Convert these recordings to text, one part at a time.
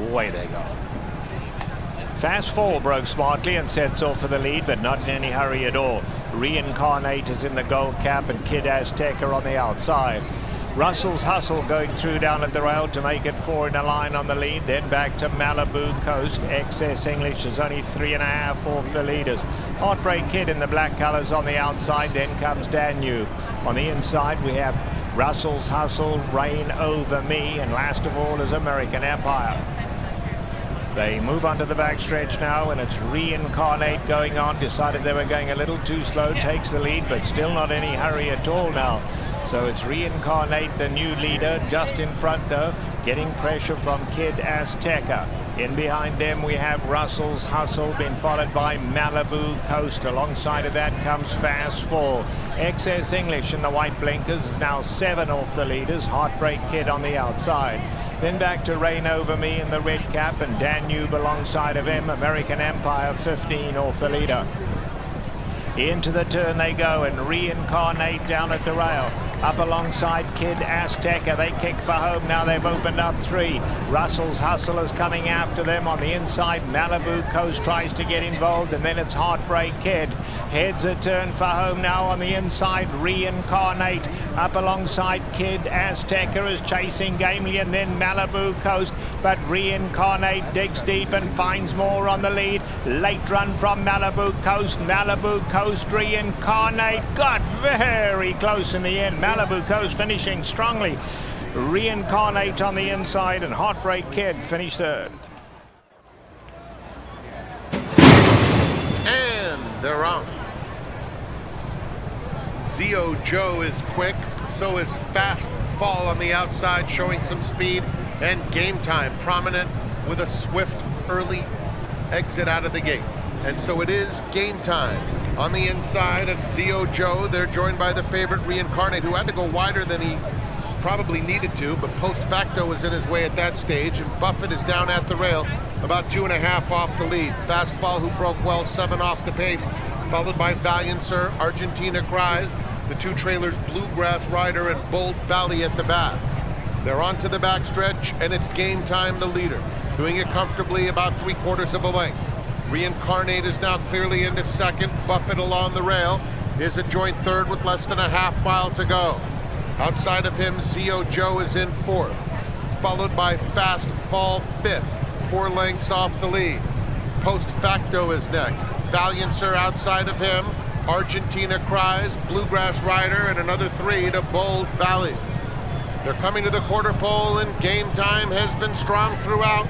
Away they go. Fast Fall broke smartly and sets off for the lead, but not in any hurry at all. Reincarnate is in the gold cap and Kid Azteca on the outside. Russell's Hustle going through down at the rail to make it 4 in a line on the lead. Then back to Malibu Coast. Excess English is only 3.5 off the leaders. Heartbreak Kid in the black colours on the outside. Then comes Danube. On the inside we have Russell's Hustle, Rain Over Me, and last of all is American Empire. They move onto the backstretch now, and it's Reincarnate going on. Decided they were going a little too slow, takes the lead, but still not any hurry at all now. So it's Reincarnate, the new leader, just in front though, getting pressure from Kid Azteca. In behind them we have Russell's Hustle, been followed by Malibu Coast. Alongside of that comes Fast Fall. Excess English in the white blinkers is now 7 off the leaders. Heartbreak Kid on the outside. Then back to Rain Over Me in the red cap, and Danube alongside of him. American Empire 15 off the leader. Into the turn they go, and Reincarnate down at the rail. Up alongside Kid Azteca, they kick for home now. They've opened up 3. Russell's Hustle is coming after them on the inside. Malibu Coast tries to get involved, and then it's Heartbreak Kid. Heads a turn for home now on the inside. Reincarnate up alongside Kid Azteca is chasing gamely, and then Malibu Coast, but Reincarnate digs deep and finds more on the lead. Late run from Malibu Coast. Malibu Coast, Reincarnate got very close in the end. Malibu Coast finishing strongly. Reincarnate on the inside, and Heartbreak Kid finished third. And they're off. Zio Joe is quick, so is Fast Fall on the outside, showing some speed, and Game Time prominent with a swift early exit out of the gate. And so it is Game Time on the inside of Zio Joe. They're joined by the favorite Reincarnate, who had to go wider than he probably needed to, but Post Facto was in his way at that stage, and Buffett is down at the rail, about 2.5 off the lead. Fast Fall, who broke well, 7 off the pace, followed by Valiant Sir, Argentina Cries, the 2 trailers, Bluegrass Rider and Bold Valley at the back. They're onto the backstretch, and it's Game Time, the leader, doing it comfortably, about 3/4 of a length. Reincarnate is now clearly into second. Buffett along the rail is a joint third with less than a half-mile to go. Outside of him, Zio Joe is in 4th, followed by Fast Fall 5th, 4 lengths off the lead. Post Facto is next. Valiant Sir outside of him. Argentina Cries, Bluegrass Rider, and another 3 to Bold Valley. They're coming to the quarter pole, and Game Time has been strong throughout.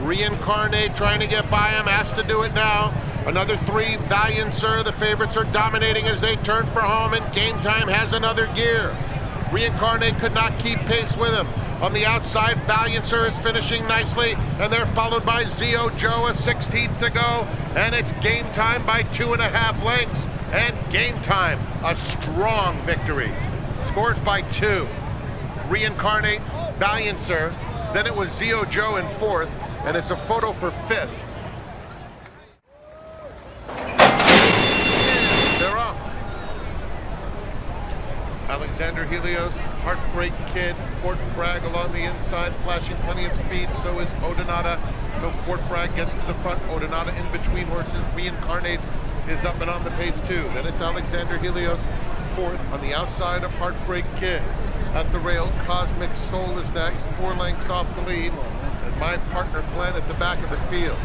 Reincarnate trying to get by him, has to do it now. Another 3, Valiant Sir. The favorites are dominating as they turn for home, and Game Time has another gear. Reincarnate could not keep pace with him. On the outside, Valiant Sir is finishing nicely, and they're followed by Zio Joe, a 16th to go, and it's Game Time by 2.5 lengths, and Game Time, a strong victory. Scores by 2. Reincarnate, Valiant Sir, then it was Zio Joe in 4th, and it's a photo for 5th. They're off. Alexander Helios, Heartbreak Kid, Fort Bragg along the inside, flashing plenty of speed, so is Odonata. So Fort Bragg gets to the front, Odonata in between horses. Reincarnate is up and on the pace too. Then it's Alexander Helios, 4th on the outside of Heartbreak Kid. At the rail, Cosmic Soul is next, 4 lengths off the lead. And my partner Glenn at the back of the field.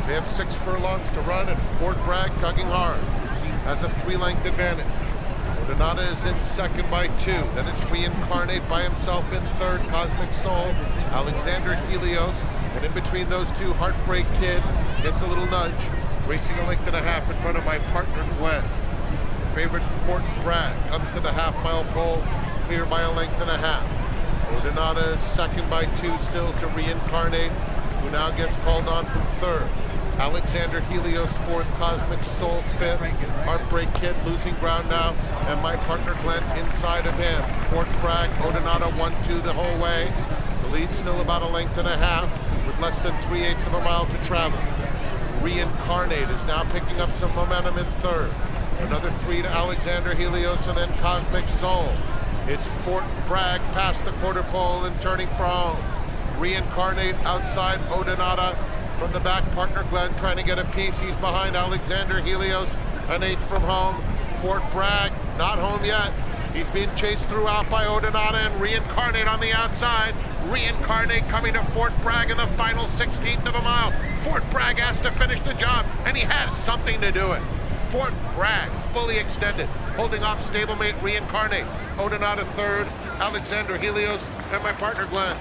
They have 6 furlongs to run, and Fort Bragg tugging hard. Has a 3-length advantage. Odonata is in second by 2. Then it's Reincarnate by himself in third, Cosmic Soul, Alexander Helios, and in between those two, Heartbreak Kid gets a little nudge, racing a length and a half in front of my partner Gwen. The favorite Fort Bragg comes to the half-mile pole, clear by a length and a half. Odinata is second by 2 still to Reincarnate, who now gets called on from third. Alexander Helios fourth, Cosmic Soul fifth, Heartbreak Kid losing ground now, and my partner Glenn inside of him. Fort Bragg, Odinata 1-2 the whole way. The lead's still about a length and a half with less than 3/8 of a mile to travel. Reincarnate is now picking up some momentum in third. Another 3 to Alexander Helios and then Cosmic Soul. It's Fort Bragg past the quarter pole and turning for home. Reincarnate outside Odinata. From the back, partner Glenn trying to get a piece. He's behind Alexander Helios, an 1/8 from home. Fort Bragg not home yet. He's being chased throughout by Odinata and Reincarnate on the outside. Reincarnate coming to Fort Bragg in the final 16th of a mile. Fort Bragg has to finish the job, and he has something to do it. Fort Bragg fully extended, holding off stablemate Reincarnate. Odinata third, Alexander Helios, and my partner Glenn.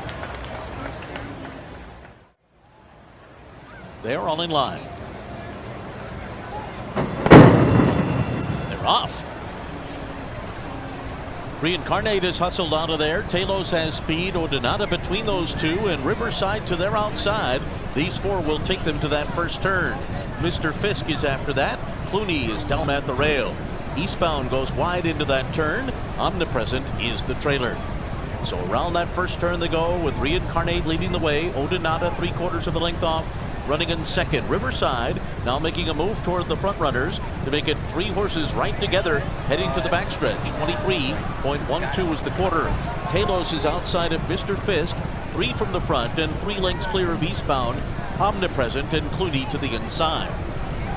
They're all in line. They're off. Reincarnate is hustled out of there. Talos has speed. Odinata between those two, and Riverside to their outside. These four will take them to that first turn. Mr. Fisk is after that. Clooney is down at the rail. Eastbound goes wide into that turn. Omnipresent is the trailer. So around that first turn they go with Reincarnate leading the way. Odinata 3/4 of the length off, running in second. Riverside now making a move toward the front runners to make it 3 horses right together heading to the backstretch. 23.12 is the quarter. Talos is outside of Mr. Fisk, 3 from the front and 3 lengths clear of Eastbound, Omnipresent and Clooney to the inside.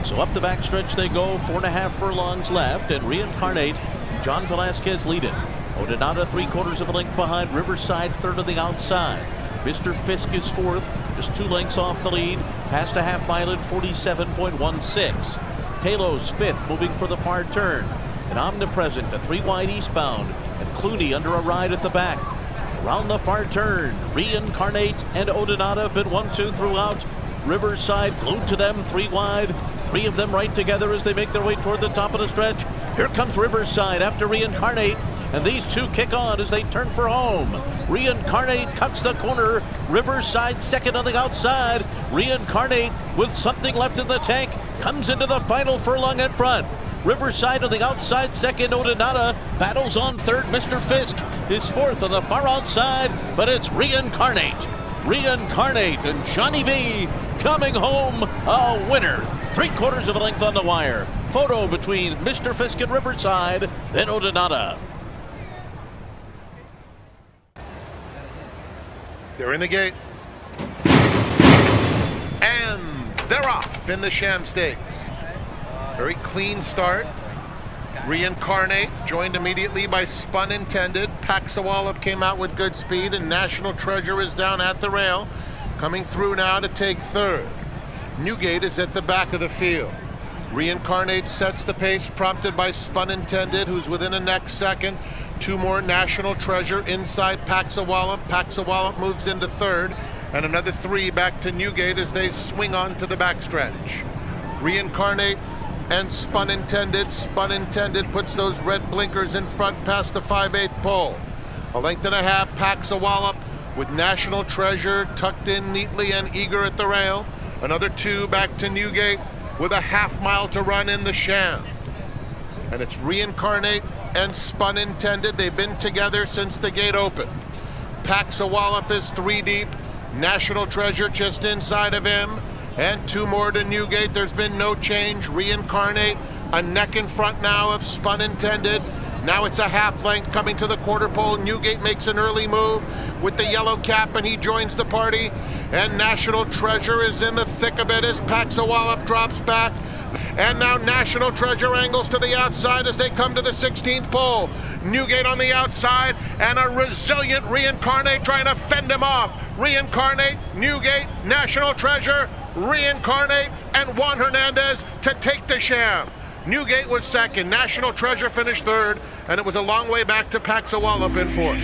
So up the backstretch they go, 4.5 furlongs left, and Reincarnate, John Velasquez lead it. Odinata 3/4 of a length behind, Riverside third on the outside. Mr. Fisk is fourth, just 2 lengths off the lead, past a half mile at 47.16. Talos fifth, moving for the far turn. And Omnipresent, a 3 wide eastbound, and Clooney under a ride at the back. Around the far turn, Reincarnate and Odinata have been 1-2 throughout. Riverside glued to them, 3 wide. 3 of them right together as they make their way toward the top of the stretch. Here comes Riverside after Reincarnate, and these two kick on as they turn for home. Reincarnate cuts the corner. Riverside second on the outside. Reincarnate, with something left in the tank, comes into the final furlong in front. Riverside on the outside second. Odinata battles on third. Mr. Fisk is fourth on the far outside, but it's Reincarnate. Reincarnate and Johnny V coming home a winner. 3/4 of a length on the wire. Photo between Mr. Fisk and Riverside, then Odinata. They're in the gate. And they're off in the Sham Stakes. Very clean start. Reincarnate joined immediately by Spun Intended. Paxawallop came out with good speed, and National Treasure is down at the rail, coming through now to take third. Newgate is at the back of the field. Reincarnate sets the pace, prompted by Spun Intended, who's within a neck second. 2 more, National Treasure inside Paxawallop. Paxawallop moves into third, and another 3 back to Newgate as they swing on to the backstretch. Reincarnate and Spun Intended. Spun Intended puts those red blinkers in front past the 5/8 pole. A length and a half, Paxawallop with National Treasure tucked in neatly and eager at the rail. Another 2 back to Newgate with a half mile to run in the Sham. And it's Reincarnate and Spun Intended. They've been together since the gate opened. Paxawallop is 3 deep. National Treasure just inside of him. And 2 more to Newgate. There's been no change. Reincarnate, a neck in front now of Spun Intended. Now it's a half length coming to the quarter pole. Newgate makes an early move with the yellow cap, and he joins the party. And National Treasure is in the thick of it as Paxawallop drops back. And now National Treasure angles to the outside as they come to the 16th pole. Newgate on the outside, and a resilient Reincarnate trying to fend him off. Reincarnate, Newgate, National Treasure, Reincarnate, and Juan Hernandez to take the Sham. Newgate was second, National Treasure finished third, and it was a long way back to Paxawallop in fourth.